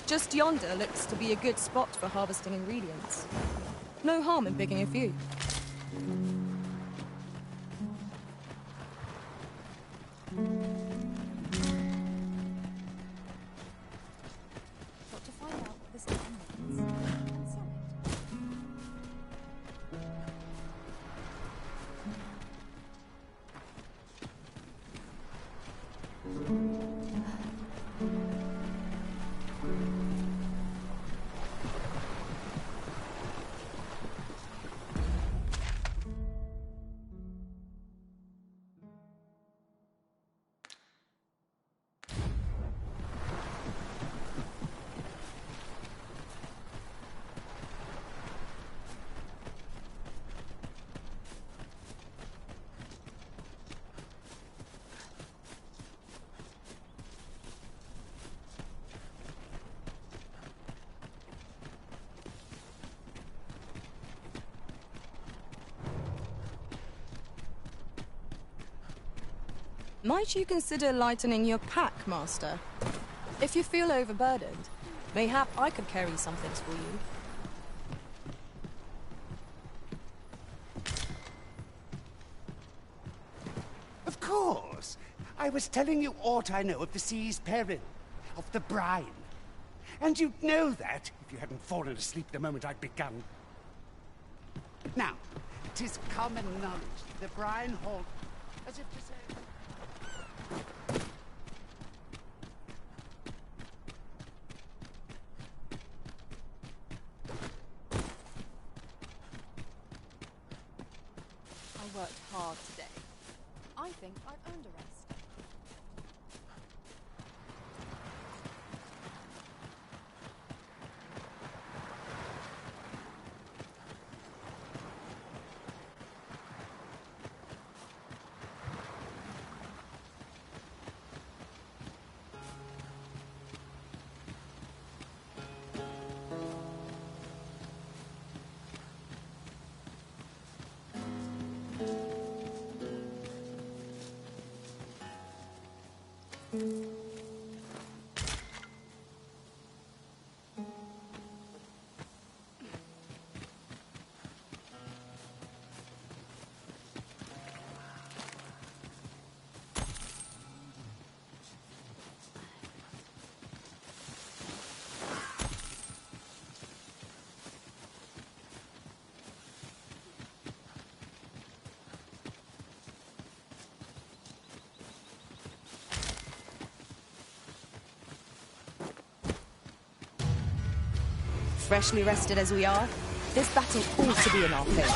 Just yonder looks to be a good spot for harvesting ingredients. No harm in picking a few. Got to find out what this town means. Might you consider lightening your pack, Master? If you feel overburdened, mayhap I could carry some things for you. Of course! I was telling you aught I know of the sea's peril, of the brine. And you'd know that if you hadn't fallen asleep the moment I'd begun. Now, 'tis common knowledge the brine halt, as if to say... I worked hard today. I think I've earned a rest. Freshly rested as we are, this battle ought to be in our favour.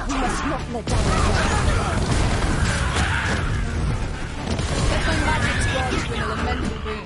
We must not let down our guard. Let my magic squad win a lamented boon.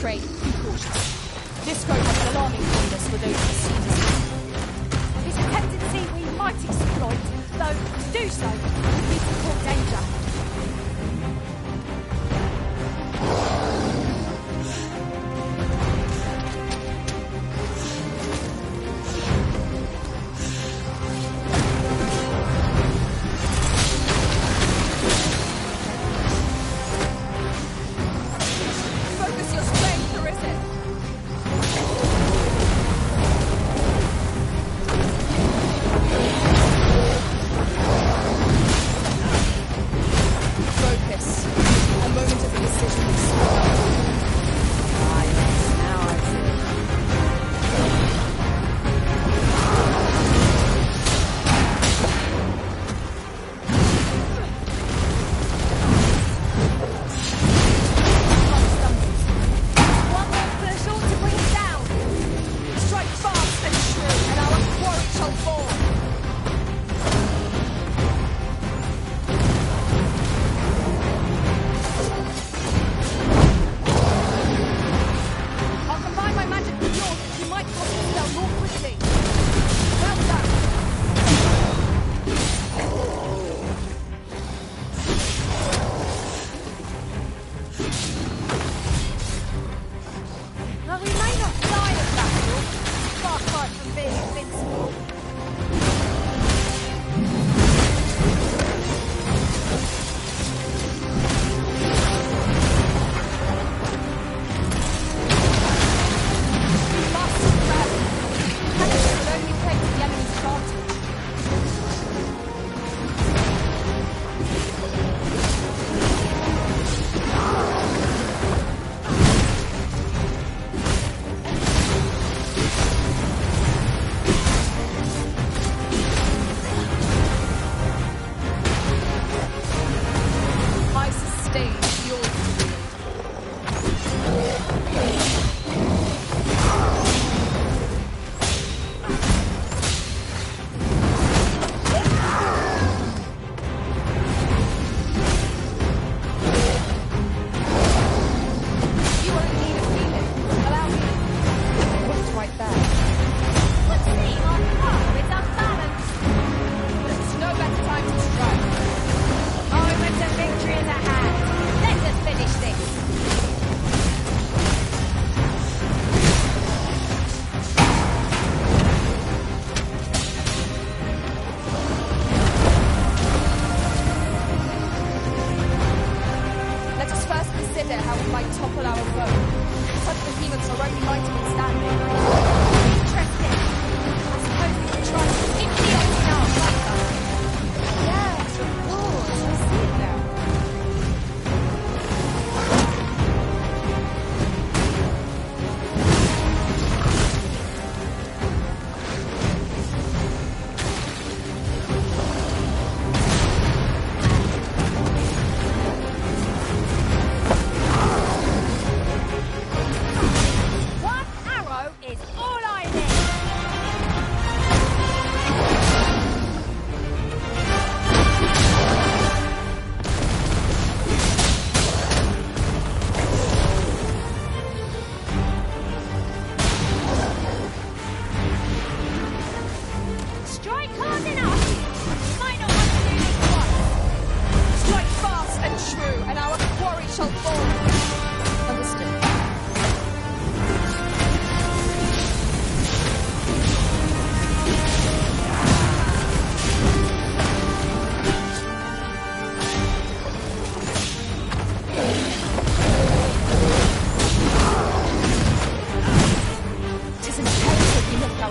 Trade, be cautious. This road has an alarming fondness for those who see disease. It's a tendency we might exploit, though to do so would be to court danger.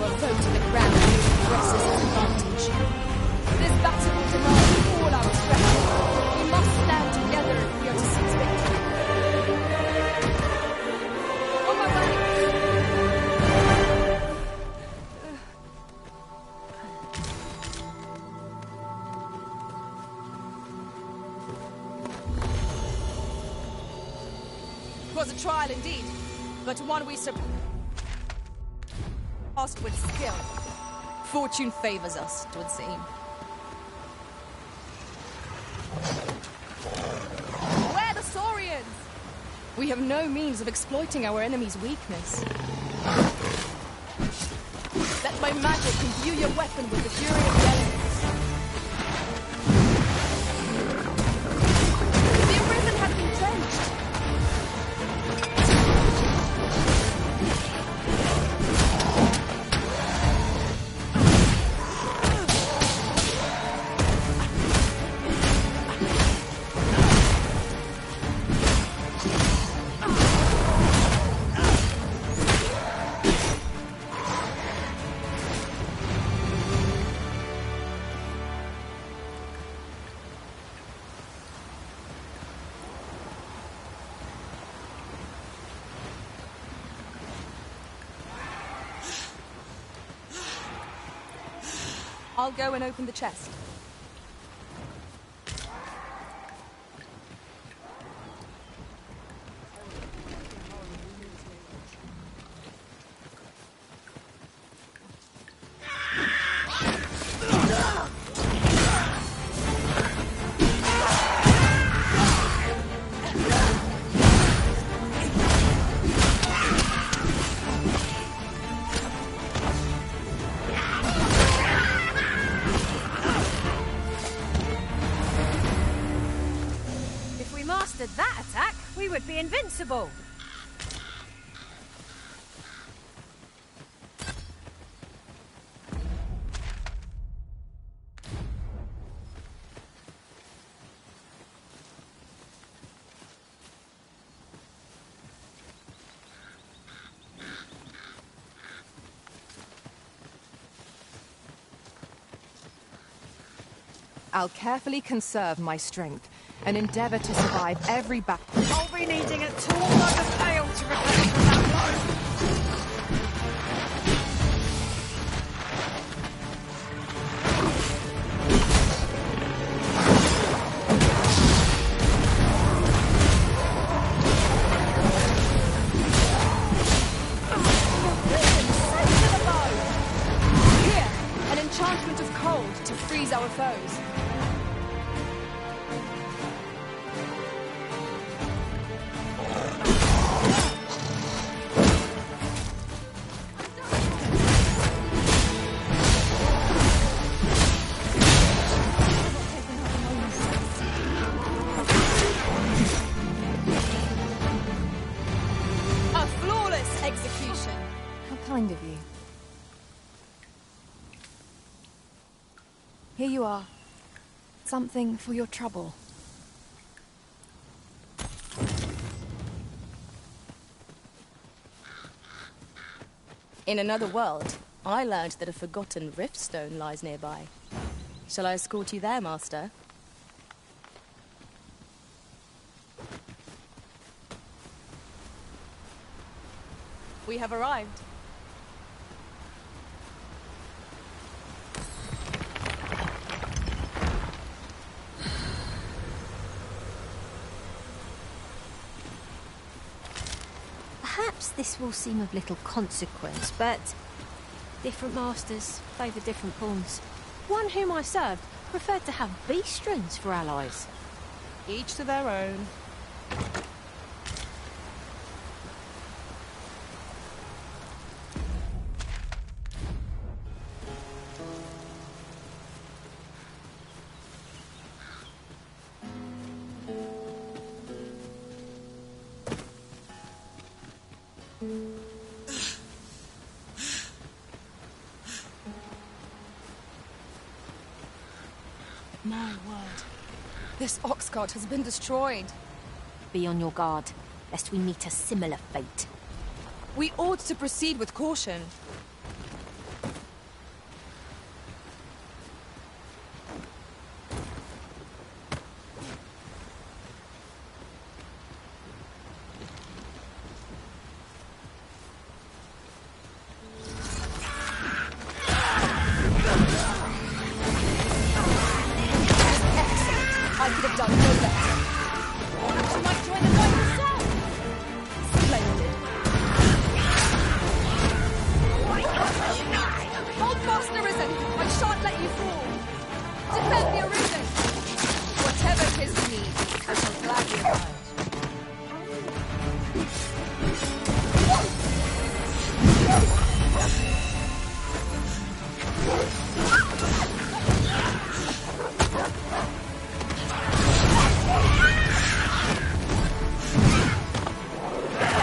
our vote to the ground progresses advantage. This battle will demand all our strength. We must stand together if we are to seize victory. On my way! 'Twas a trial indeed, but one we surpassed with skill. Fortune favors us, 'twould seem. Where the Saurians? We have no means of exploiting our enemy's weakness. Let my magic imbue your weapon with the fury of the elements. The arisen has been drenched. I'll go and open the chest. That attack, we would be invincible. I'll carefully conserve my strength and endeavor to survive every battle. I'll be needing a tool like a pail to recover from that blow. Here, an enchantment of cold to freeze our foes. Kind of you. Here you are. Something for your trouble. In another world, I learned that a forgotten riftstone lies nearby. Shall I escort you there, Master? We have arrived. Perhaps this will seem of little consequence, but different masters favour different pawns. One whom I served preferred to have beastrons for allies. Each to their own. My word. This ox cart has been destroyed. Be on your guard, lest we meet a similar fate. We ought to proceed with caution.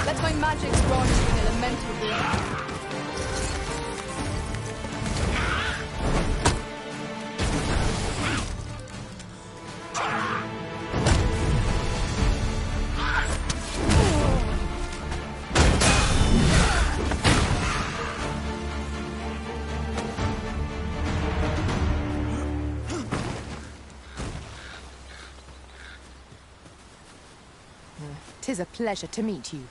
Let my magic grant you an elemental being. Tis a pleasure to meet you.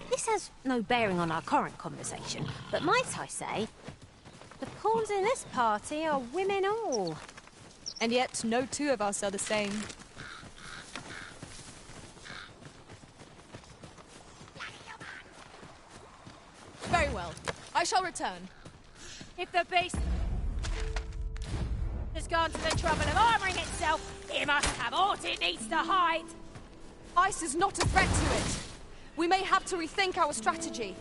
This has no bearing on our current conversation, but might I say, the pawns in this party are women all. And yet, no two of us are the same. Very well. I shall return. If the beast has gone to the trouble of armouring itself, it must have aught it needs to hide. Ice is not a threat to it. We may have to rethink our strategy.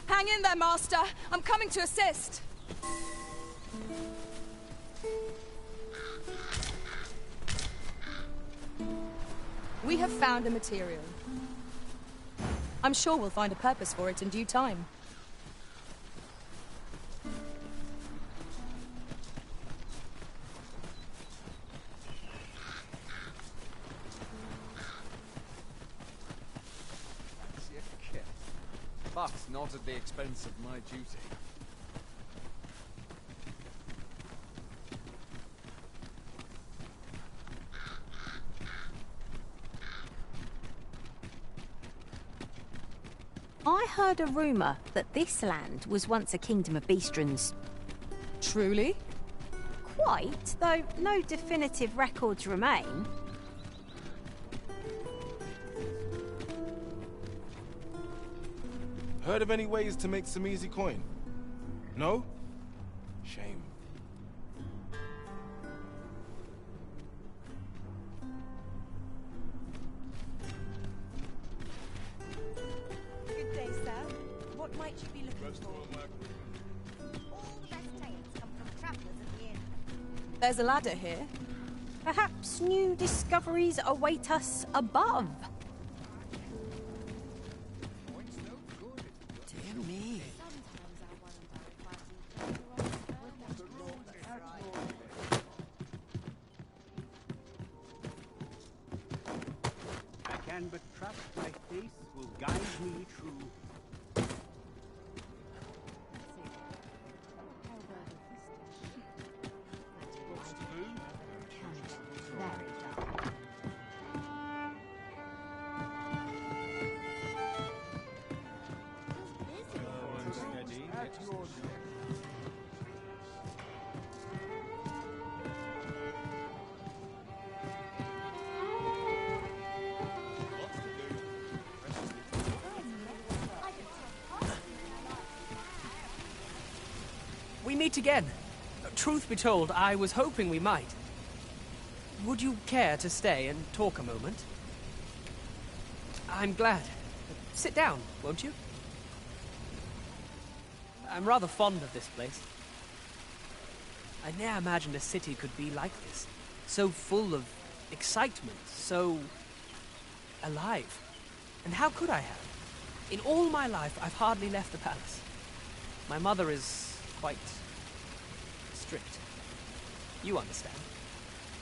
Hang in there, Master. I'm coming to assist. We have found a material. I'm sure we'll find a purpose for it in due time. But not at the expense of my duty. I heard a rumour that this land was once a kingdom of beastrons. Truly? Quite, though no definitive records remain. Heard of any ways to make some easy coin? No? Shame. might you be looking for? All the best tales come from travellers at the inn. There's a ladder here. Perhaps new discoveries await us above. Dear me. I can but trust my face will guide me true. We meet again. Truth be told, I was hoping we might. Would you care to stay and talk a moment? I'm glad. Sit down, won't you? I'm rather fond of this place. I ne'er imagined a city could be like this. So full of excitement, so alive. And how could I have? In all my life, I've hardly left the palace. My mother is quite strict. You understand.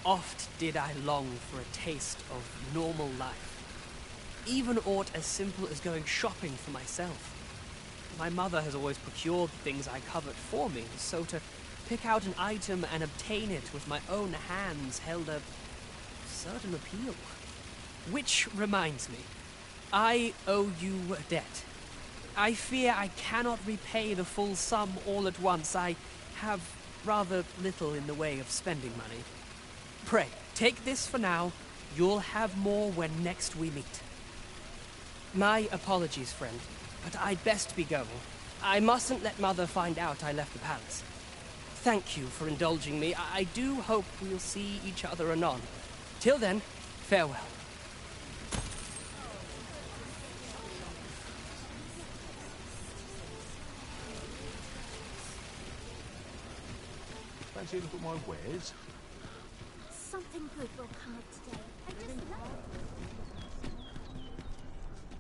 Oft did I long for a taste of normal life. Even aught as simple as going shopping for myself. My mother has always procured the things I covet for me, so to pick out an item and obtain it with my own hands held a certain appeal. Which reminds me, I owe you a debt. I fear I cannot repay the full sum all at once. I have rather little in the way of spending money. Pray, take this for now. You'll have more when next we meet. My apologies, friend, but I'd best be going. I mustn't let Mother find out I left the palace. Thank you for indulging me. I do hope we'll see each other anon. Till then, farewell. Fancy a look at my wares? Something good will come of today. I just know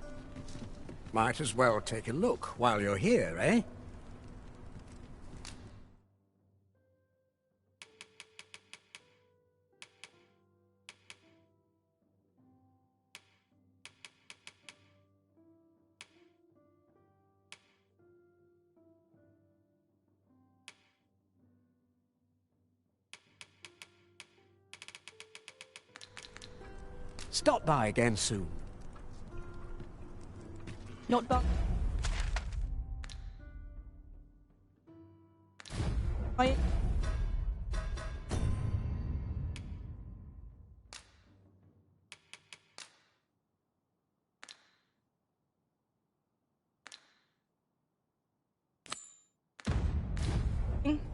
it. Might as well take a look while you're here, eh? Stop by again soon. Not bad.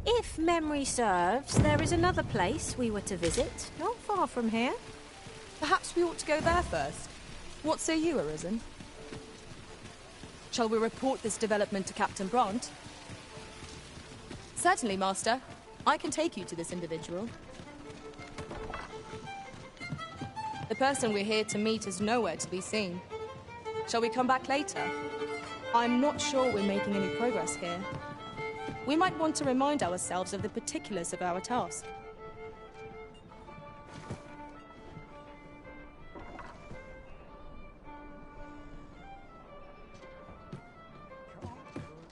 If memory serves, there is another place we were to visit, not far from here. Perhaps we ought to go there first. What say you, Arisen? Shall we report this development to Captain Brant? Certainly, Master. I can take you to this individual. The person we're here to meet is nowhere to be seen. Shall we come back later? I'm not sure we're making any progress here. We might want to remind ourselves of the particulars of our task.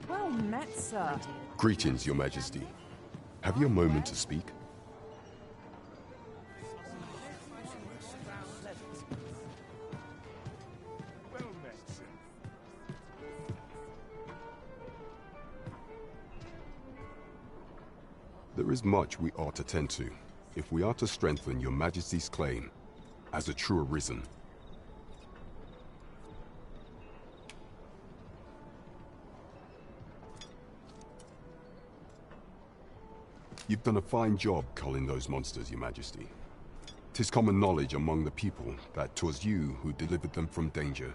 Well met, sir. Greetings, Your Majesty. Have you a moment to speak? There is much we ought to tend to, if we are to strengthen Your Majesty's claim as a true Arisen. You've done a fine job culling those monsters, Your Majesty. 'Tis common knowledge among the people that 'twas you who delivered them from danger.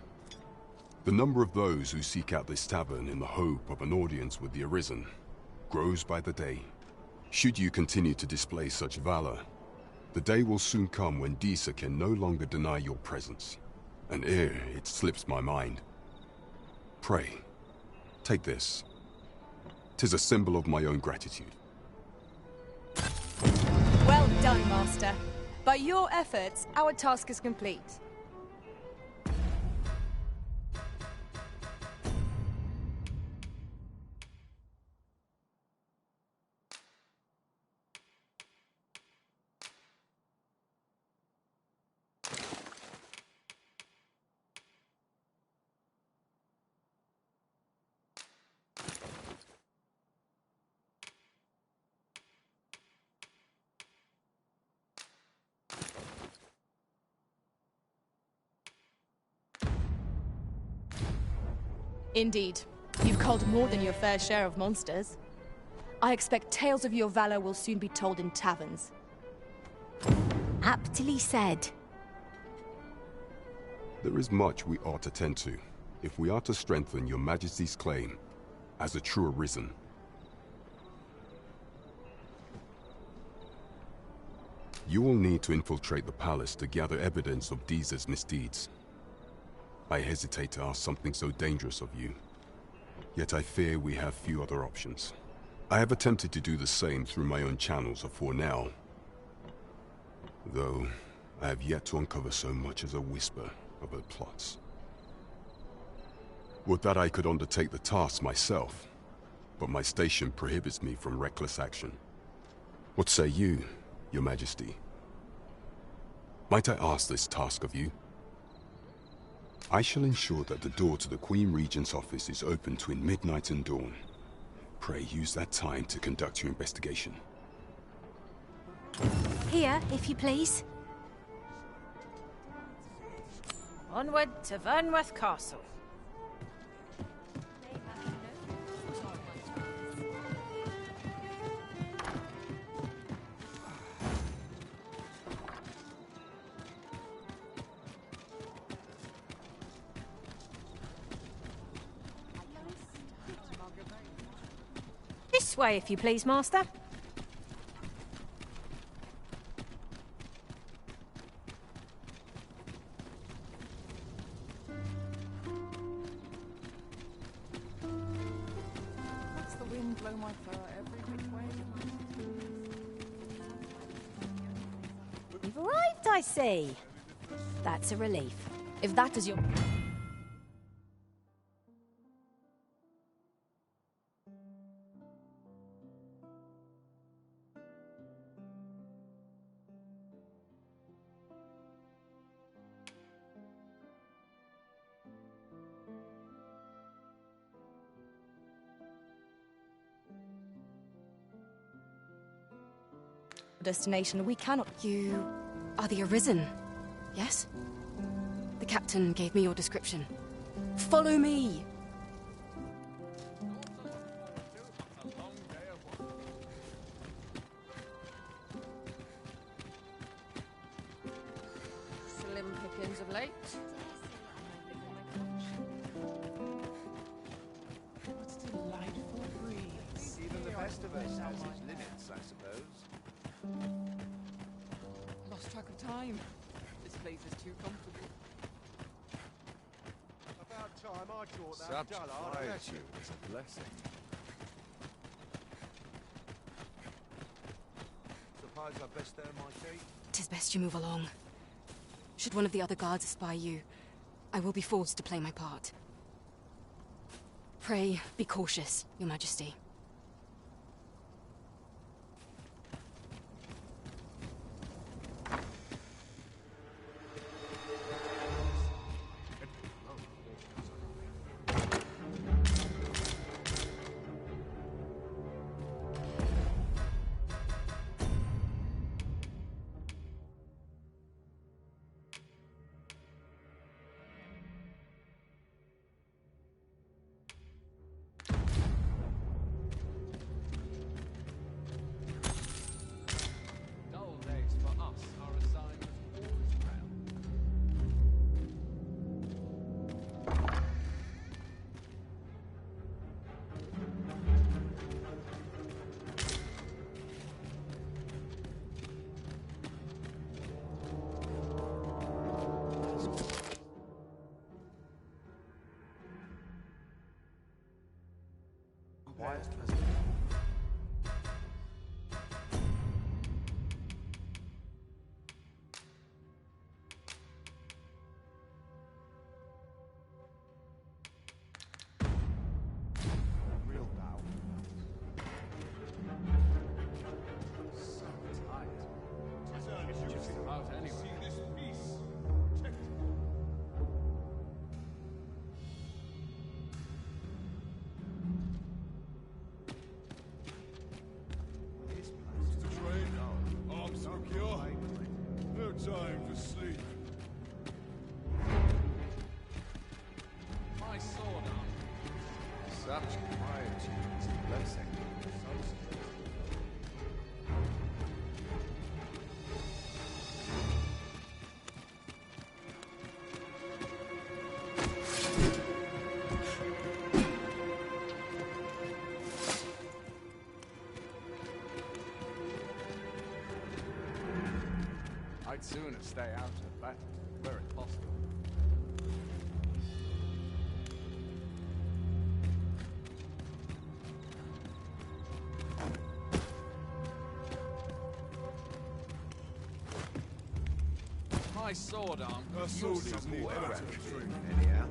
The number of those who seek out this tavern in the hope of an audience with the Arisen grows by the day. Should you continue to display such valor, the day will soon come when Disa can no longer deny your presence. And ere it slips my mind, pray, take this. 'Tis a symbol of my own gratitude. Well done, Master. By your efforts, our task is complete. Indeed. You've culled more than your fair share of monsters. I expect tales of your valor will soon be told in taverns. Aptly said. There is much we ought to tend to, if we are to strengthen your Majesty's claim as a true Arisen. You will need to infiltrate the palace to gather evidence of Disa's misdeeds. I hesitate to ask something so dangerous of you, yet I fear we have few other options. I have attempted to do the same through my own channels afore now, though I have yet to uncover so much as a whisper of her plots. Would that I could undertake the task myself, but my station prohibits me from reckless action. What say you, Your Majesty? Might I ask this task of you? I shall ensure that the door to the Queen Regent's office is open between midnight and dawn. Pray use that time to conduct your investigation. Here, if you please. Onward to Vernworth Castle. This way, if you please, Master. Makes the wind blow my fur every which way. You've arrived, I see. That's a relief. If that is your... destination, we cannot... You are the Arisen, yes? The captain gave me your description. Follow me! Slim pickings of late. What a delightful breeze. Even the best of us has its limits, I suppose. Lost track of time. This place is too comfortable. About time I thought that Such dullard. quietude is a blessing. Suppose I best earn my keep. 'Tis best you move along. Should one of the other guards espy you, I will be forced to play my part. Pray, be cautious, Your Majesty. time for sleep. My sword arm. Such quietude is a blessing. I'd sooner stay out of battle, where it's possible. My sword arm. Her sword is more anyhow.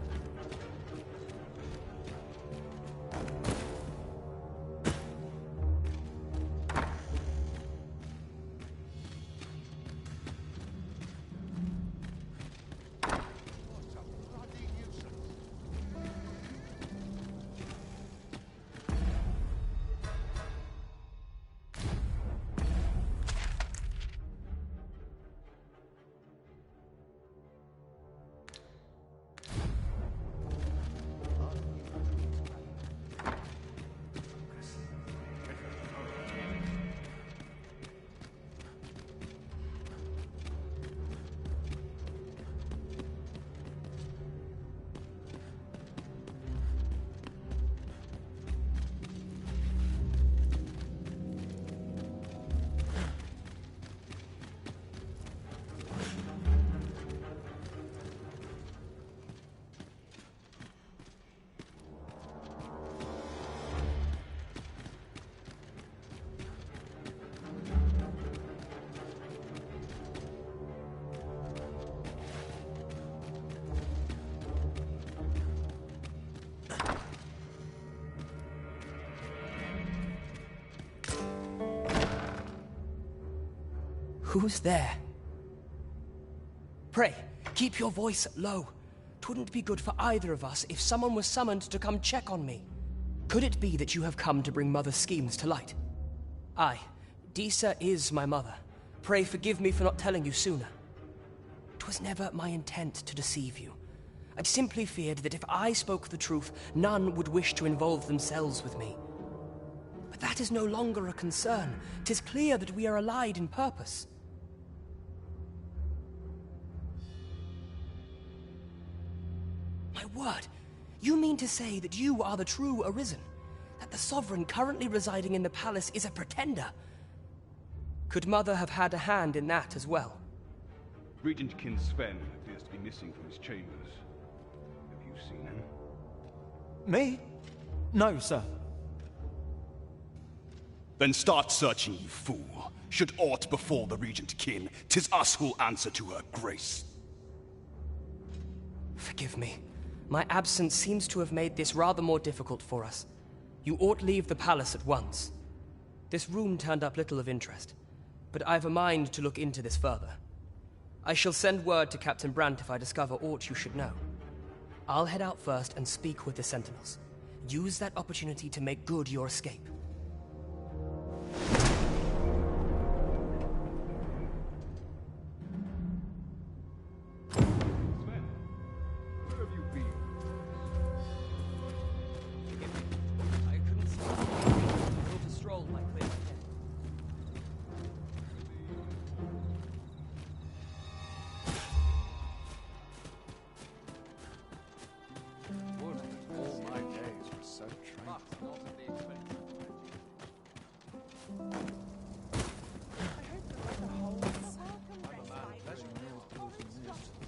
Who's there? Pray, keep your voice low. 'Twouldn't be good for either of us if someone was summoned to come check on me. Could it be that you have come to bring Mother's schemes to light? Aye, Disa is my mother. Pray forgive me for not telling you sooner. 'Twas never my intent to deceive you. I simply feared that if I spoke the truth, none would wish to involve themselves with me. But that is no longer a concern. 'Tis clear that we are allied in purpose. My word, you mean to say that you are the true Arisen? That the Sovereign currently residing in the palace is a pretender? Could Mother have had a hand in that as well? Regent Kin Sven appears to be missing from his chambers. Have you seen him? Me? No, sir. Then start searching, you fool. Should aught befall the Regent Kin, 'tis us who'll answer to her grace. Forgive me. My absence seems to have made this rather more difficult for us. You ought leave the palace at once. This room turned up little of interest, but I've a mind to look into this further. I shall send word to Captain Brandt if I discover aught you should know. I'll head out first and speak with the Sentinels. Use that opportunity to make good your escape.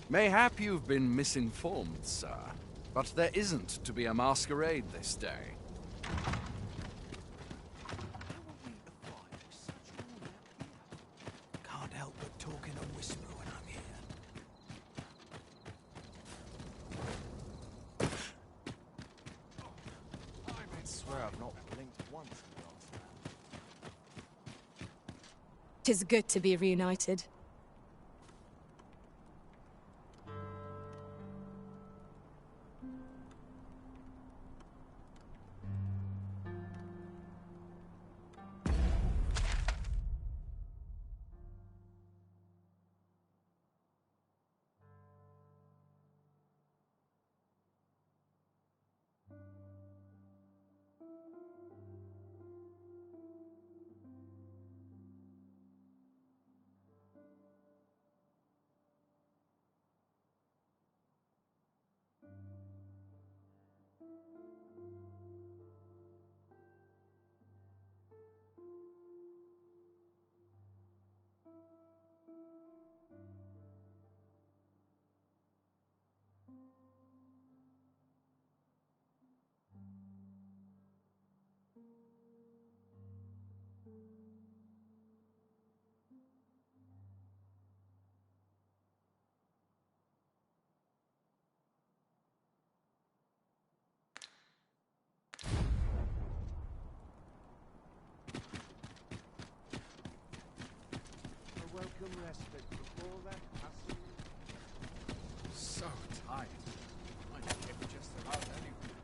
Mayhap you've been misinformed, sir, but there isn't to be a masquerade this day. Can't help but talk in a whisper when I'm here. I swear I've not blinked once in the last hour. 'Tis good to be reunited. So tight. My hip just about anywhere.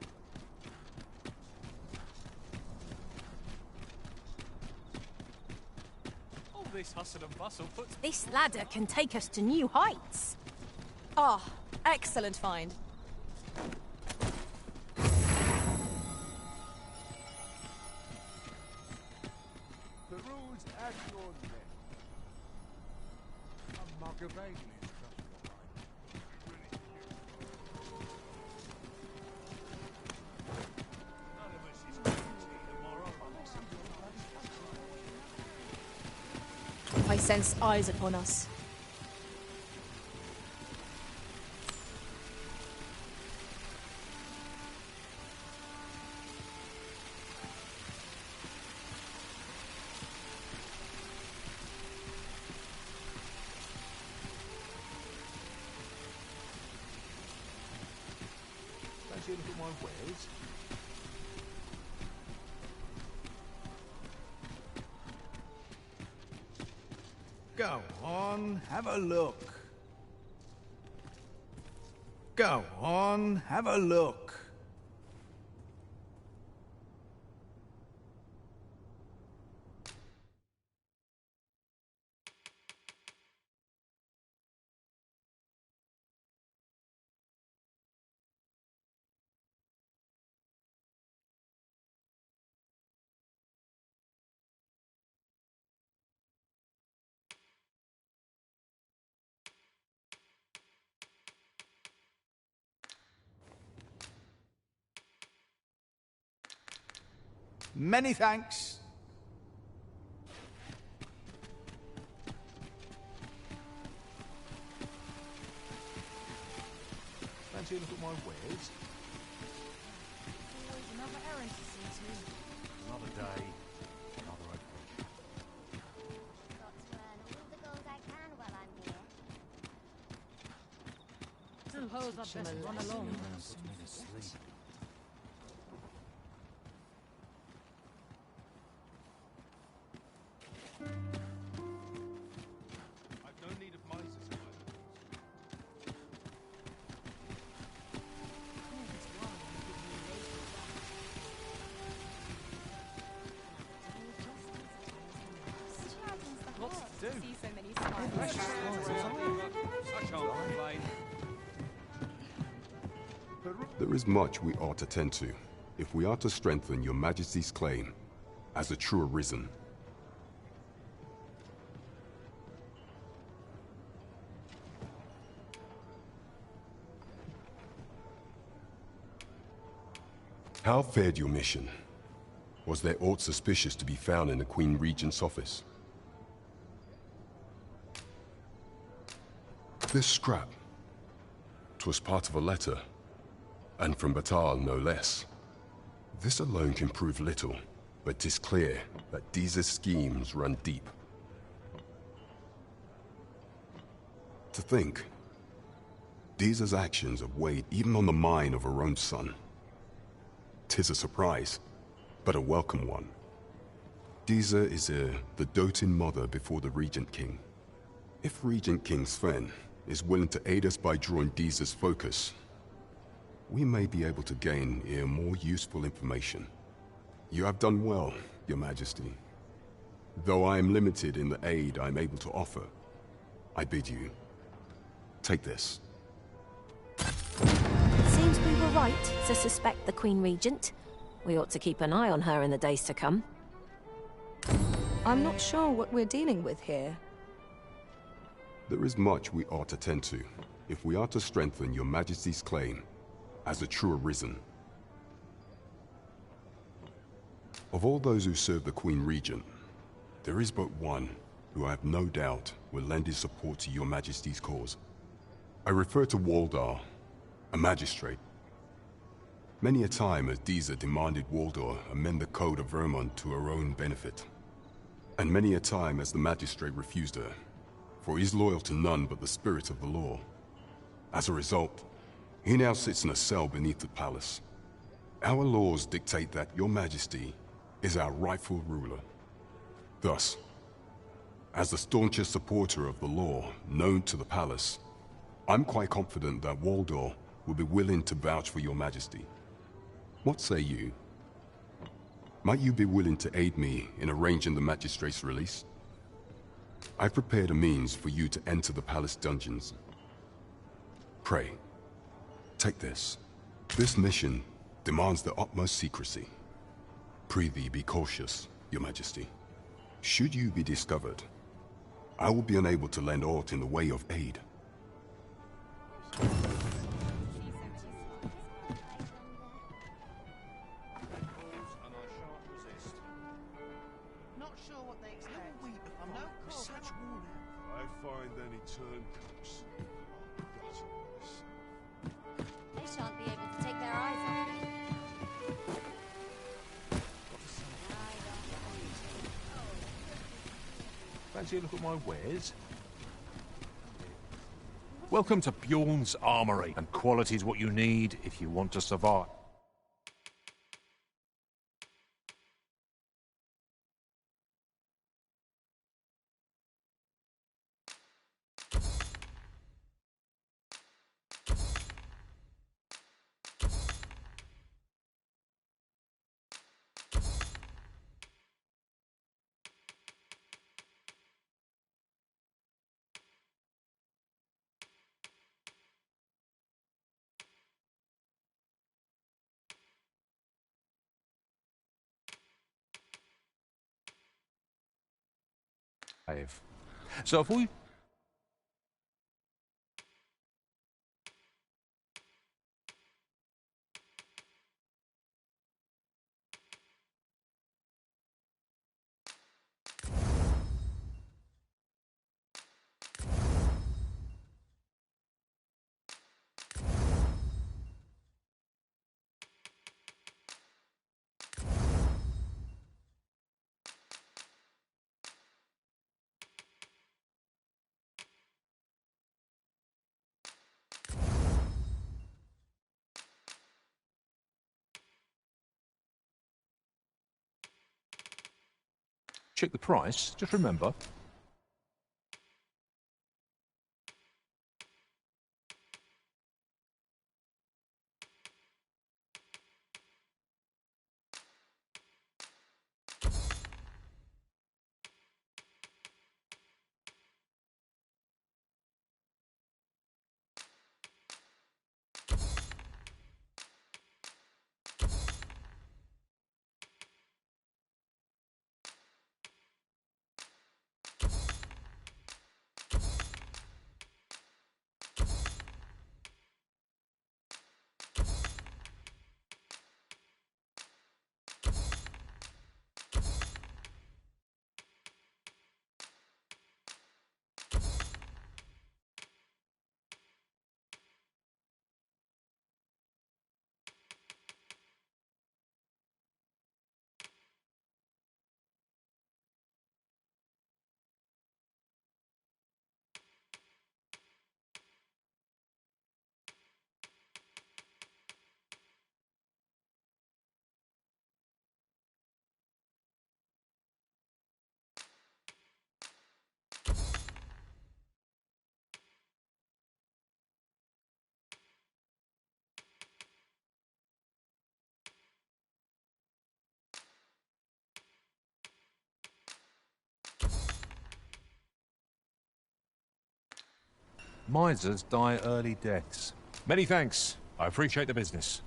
All this hustle and bustle puts... This ladder can take us to new heights. Ah, excellent find. The rules at your neck. A mug of ale is just all right. None of us is guilty tomorrow. I sense eyes upon us. Fancy a look at my wares? Go on, have a look. Go on, have a look. Many thanks. Fancy a look at my wares? Always another errand to see to. Another day, another adventure. Got to earn all the gold I can while I'm here. Suppose I'd best run along. I've no need of misers in my What's to do? See so many I can't complain. There is much we ought to tend to, if we are to strengthen your Majesty's claim as a true arisen. How fared your mission? Was there aught suspicious to be found in the Queen Regent's office? This scrap. 'Twas part of a letter, and from Batal no less. This alone can prove little, but 'tis clear that Deeza's schemes run deep. To think, Deeza's actions have weighed even on the mind of her own son. 'Tis a surprise, but a welcome one. Deeza is the doting mother before the Regent King. If Regent King Sven is willing to aid us by drawing Deeza's focus, we may be able to gain more useful information. You have done well, Your Majesty. Though I am limited in the aid I am able to offer, I bid you, take this. Seems we were right to suspect the Queen Regent. We ought to keep an eye on her in the days to come. I'm not sure what we're dealing with here. There is much we ought to tend to, if we are to strengthen your Majesty's claim as a true arisen. Of all those who serve the Queen Regent, there is but one who I have no doubt will lend his support to your Majesty's cause. I refer to Waldar, a magistrate. Many a time has Deeza demanded Waldar amend the Code of Vermont to her own benefit. And many a time has the magistrate refused her, for he is loyal to none but the spirit of the law. As a result, he now sits in a cell beneath the palace. Our laws dictate that your Majesty is our rightful ruler. Thus, As the staunchest supporter of the law known to the palace, I'm quite confident that Waldor will be willing to vouch for your majesty. What say you? Might you be willing to aid me in arranging the magistrate's release? I've prepared a means for you to enter the palace dungeons. Pray, take this. This mission demands the utmost secrecy. Prithee be cautious, your majesty. Should you be discovered, I will be unable to lend aught in the way of aid. Not sure what they expect. I'm no such warning. I find any turncoats. They shan't be able to take their eyes off me. Fancy a look at my wares? Welcome to Bjorn's Armory, and quality's what you need if you want to survive. So if we... check the price, just remember. Misers die early deaths. Many thanks. I appreciate the business.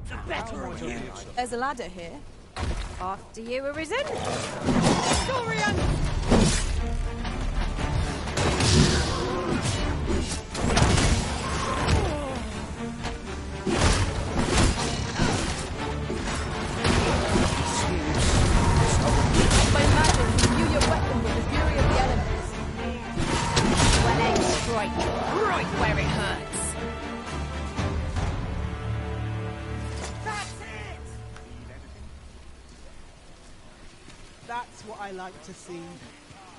The better of you. There's a ladder here. After you, Arisen. Dorian! I imagine you view your weapon with the fury of the elements. Well, aim straight, right where it hurts. That's it! That's what I like to see.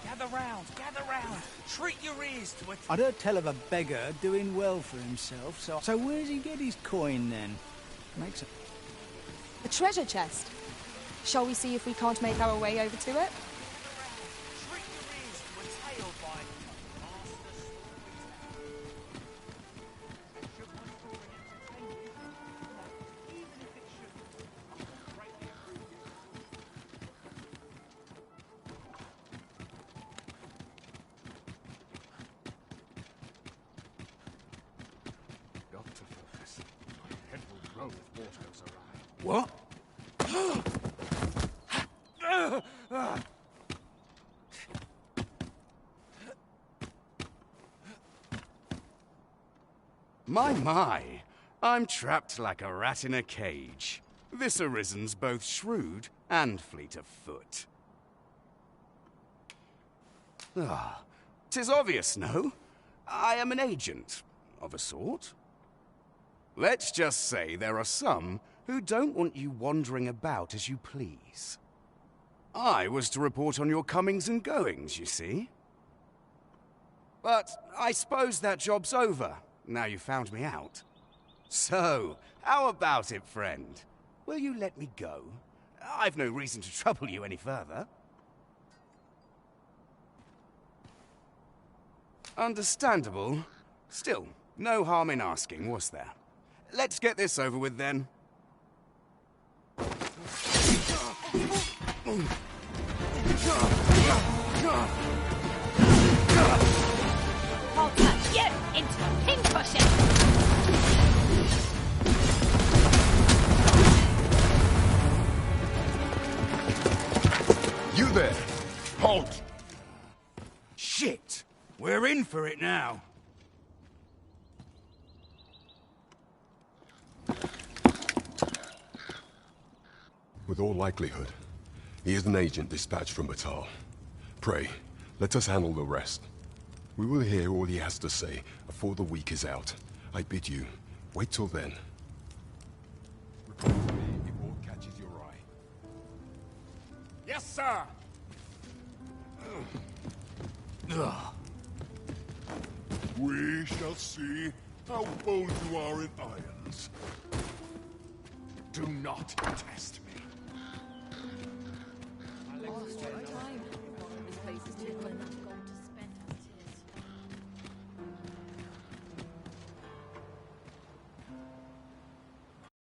Gather round, gather round. Treat your ears to it. I'd heard tell of a beggar doing well for himself, so where's he get his coin then? Makes a... A treasure chest. Shall we see if we can't make our way over to it? Treat your ears to a tale by Master Got to focus. My head will roll if water goes awry. What? My, I'm trapped like a rat in a cage. This Arisen's both shrewd and fleet of foot. Ah, 'tis obvious, no? I am an agent, of a sort. Let's just say there are some who don't want you wandering about as you please. I was to report on your comings and goings, you see. But I suppose that job's over, now you found me out. So, how about it, friend? Will you let me go? I've no reason to trouble you any further. Understandable. Still, no harm in asking, was there? Let's get this over with, then. I'll turn you into a pincushion! You there! Halt! Shit! We're in for it now. With all likelihood, he is an agent dispatched from Batal. Pray, let us handle the rest. We will hear all he has to say before the week is out. I bid you, wait till then. Report to me if aught catches your eye. Yes, sir! We shall see how bold you are in irons. Do not test me. This place is too clean.